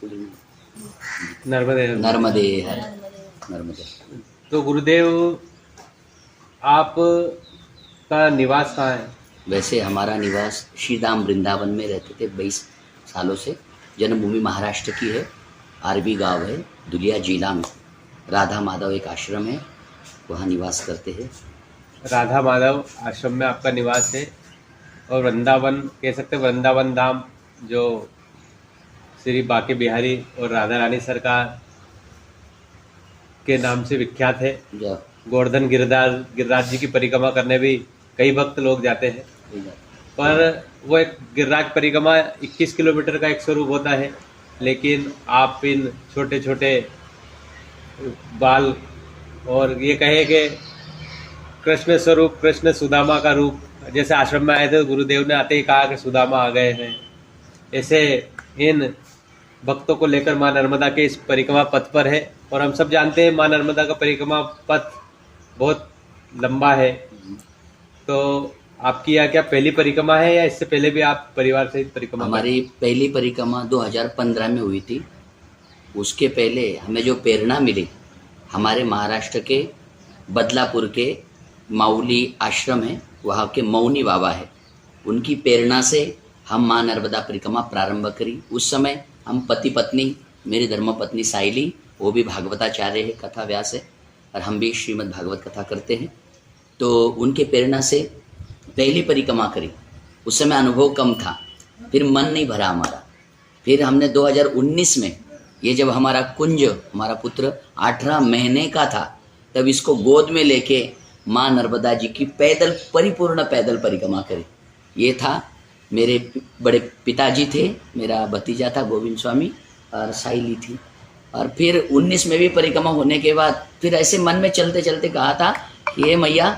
नर्मदे नर्मदे है, नर्मदे। तो गुरुदेव आप का निवास कहाँ है? वैसे हमारा निवास श्रीधाम वृंदावन में रहते थे 22 सालों से। जन्मभूमि महाराष्ट्र की है, आरबी गांव है, दुलिया जिला में। राधा माधव एक आश्रम है, वहाँ निवास करते हैं। राधा माधव आश्रम में आपका निवास है। और वृंदावन कह सकते हैं, वृंदावन धाम जो श्री बांके बिहारी और राधा रानी सरकार के नाम से विख्यात है। जो गोवर्धन गिरिराज जी की परिक्रमा करने भी कई भक्त लोग जाते हैं, पर वो एक गिरिराज परिक्रमा 21 किलोमीटर का एक स्वरूप होता है, लेकिन आप इन छोटे छोटे बाल और ये कहे कि कृष्ण स्वरूप, कृष्ण सुदामा का रूप, जैसे आश्रम में आए थे गुरुदेव ने आते ही कहा कि सुदामा आ गए हैं, ऐसे इन भक्तों को लेकर माँ नर्मदा के इस परिक्रमा पथ पर है। और हम सब जानते हैं माँ नर्मदा का परिक्रमा पथ बहुत लंबा है। तो आपकी यह क्या पहली परिक्रमा है या इससे पहले भी आप परिवार सहित परिक्रमा? हमारी पहली परिक्रमा 2015 में हुई थी। उसके पहले हमें जो प्रेरणा मिली, हमारे महाराष्ट्र के बदलापुर के माउली आश्रम है, वहाँ के मौनी बाबा है, उनकी प्रेरणा से हम माँ नर्मदा परिक्रमा प्रारंभ करी। उस समय हम पति पत्नी, मेरी धर्मपत्नी साइली, वो भी भागवताचार्य है, कथा व्यास है, और हम भी श्रीमद् भागवत कथा करते हैं। तो उनके प्रेरणा से पहली परिक्रमा करी। उस समय अनुभव कम था, फिर मन नहीं भरा हमारा। फिर हमने 2019 में, ये जब हमारा कुंज, हमारा पुत्र 18 महीने का था, तब इसको गोद में लेके माँ नर्मदा जी की पैदल, परिपूर्ण पैदल परिक्रमा करी। ये था, मेरे बड़े पिताजी थे, मेरा भतीजा था गोविंद स्वामी, और साइली थी। और फिर 19 में भी परिक्रमा होने के बाद फिर ऐसे मन में चलते चलते कहा था कि ये मैया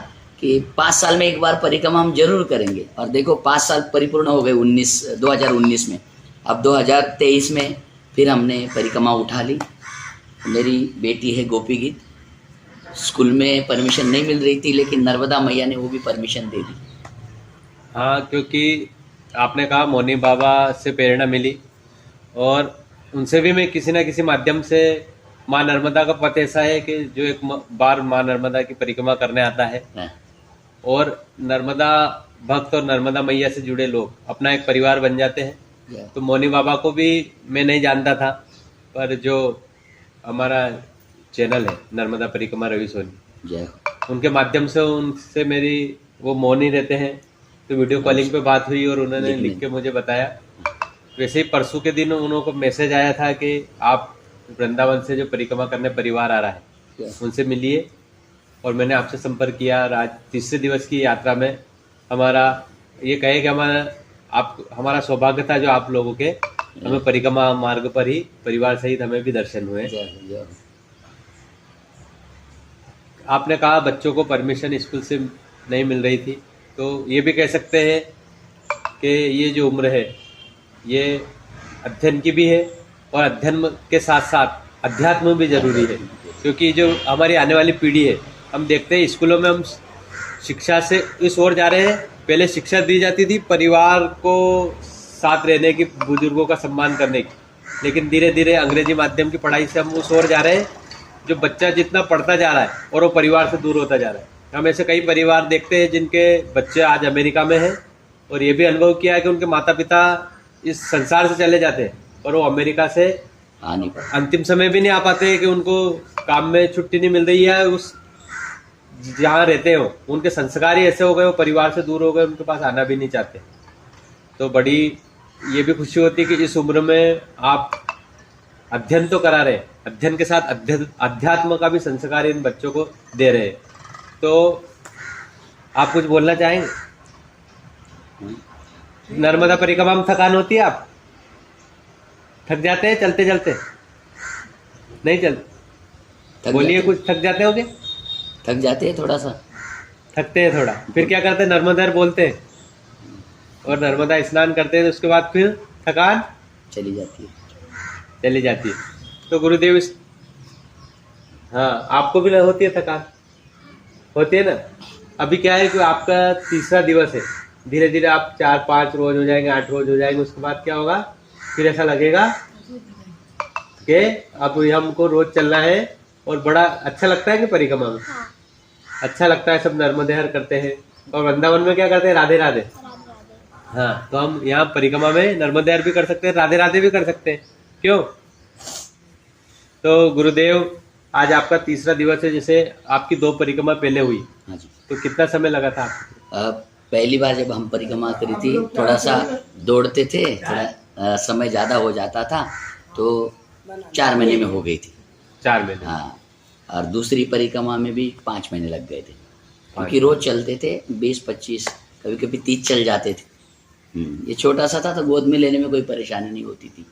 कि 5 साल में एक बार परिक्रमा हम जरूर करेंगे। और देखो 5 साल परिपूर्ण हो गए 2019 में। अब 2023 में फिर हमने परिक्रमा उठा ली। मेरी बेटी है गोपी गीत, स्कूल में परमिशन नहीं मिल रही थी, लेकिन नर्मदा मैया ने वो भी परमिशन दे दी। हाँ, क्योंकि आपने कहा मौनी बाबा से प्रेरणा मिली, और उनसे भी मैं किसी न किसी माध्यम से, माँ नर्मदा का पथ ऐसा है कि जो एक बार माँ नर्मदा की परिक्रमा करने आता है और नर्मदा भक्त और नर्मदा मैया से जुड़े लोग अपना एक परिवार बन जाते हैं। तो मौनी बाबा को भी मैं नहीं जानता था, पर जो हमारा चैनल है नर्मदा परिक्रमा रवि सोनी, उनके माध्यम से उनसे मेरी, वो मौनी रहते हैं, तो वीडियो कॉलिंग पे बात हुई और उन्होंने लिख के मुझे बताया। वैसे ही परसों के दिन उनको मैसेज आया था कि आप वृंदावन से जो परिक्रमा करने परिवार आ रहा है उनसे मिलिए, और मैंने आपसे संपर्क किया। आज तीसरे दिवस की यात्रा में हमारा ये कहे कि हमारा सौभाग्य था जो आप लोगों के हमें परिक्रमा मार्ग पर ही परिवार सहित हमें भी दर्शन हुए। आपने कहा बच्चों को परमिशन स्कूल से नहीं मिल रही थी, तो ये भी कह सकते हैं कि ये जो उम्र है ये अध्ययन की भी है, और अध्ययन के साथ साथ अध्यात्म भी जरूरी है। क्योंकि जो हमारी आने वाली पीढ़ी है, हम देखते हैं स्कूलों में हम शिक्षा से इस ओर जा रहे हैं। पहले शिक्षा दी जाती थी परिवार को साथ रहने की, बुजुर्गों का सम्मान करने की, लेकिन धीरे धीरे अंग्रेजी माध्यम की पढ़ाई से हम उस ओर जा रहे हैं। जो बच्चा जितना पढ़ता जा रहा है और वो परिवार से दूर होता जा रहा है। हम ऐसे कई परिवार देखते हैं जिनके बच्चे आज अमेरिका में हैं, और ये भी अनुभव किया है कि उनके माता पिता इस संसार से चले जाते हैं और वो अमेरिका से अंतिम समय भी नहीं आ पाते कि उनको काम में छुट्टी नहीं मिल रही है। उस जहाँ रहते हो उनके संस्कार ही ऐसे हो गए, वो परिवार से दूर हो गए, उनके पास आना भी नहीं चाहते। तो बड़ी ये भी खुशी होती है कि इस उम्र में आप अध्ययन तो करा रहे हैं, अध्ययन के साथ अध्यात्म का भी संस्कार इन बच्चों को दे रहे हैं। तो आप कुछ बोलना चाहेंगे? नर्मदा परिक्रमा में थकान होती है? आप थक जाते हैं चलते चलते? नहीं चलते? बोलिए, कुछ थक जाते होगे? थक जाते हैं, थोड़ा सा थकते हैं थोड़ा। फिर क्या करते हैं? नर्मदा बोलते हैं और नर्मदा स्नान करते हैं, तो उसके बाद फिर थकान चली जाती है। तो गुरुदेव हाँ, आपको भी होती है थकान? होती है ना। अभी क्या है कि आपका तीसरा दिवस है, धीरे धीरे आप 4-5 रोज हो जाएंगे, 8 रोज हो जाएंगे, उसके बाद क्या होगा? फिर ऐसा लगेगा कि अब ये हमको रोज चलना है। और बड़ा अच्छा लगता है कि परिक्रमा में? हाँ, अच्छा लगता है, सब नर्मदे हर करते हैं। और वृंदावन में क्या करते हैं? राधे राधे। राधे राधे। हाँ, तो हम यहाँ परिक्रमा में नर्मदे हर भी कर सकते हैं, राधे राधे भी कर सकते हैं। क्यों? तो गुरुदेव, आज आपका तीसरा दिवस है। जैसे आपकी 2 परिक्रमा पहले हुई, हाँ जी। तो कितना समय लगा था आपको? पहली बार जब हम परिक्रमा करी थी, थोड़ा सा दौड़ते थे, थोड़ा समय ज़्यादा हो जाता था, तो 4 महीने में हो गई थी। 4 महीने। हाँ, और दूसरी परिक्रमा में भी 5 महीने लग गए थे, क्योंकि रोज चलते थे 20-25, कभी कभी 30 चल जाते थे। ये छोटा सा था तो गोद में लेने में कोई परेशानी नहीं होती थी।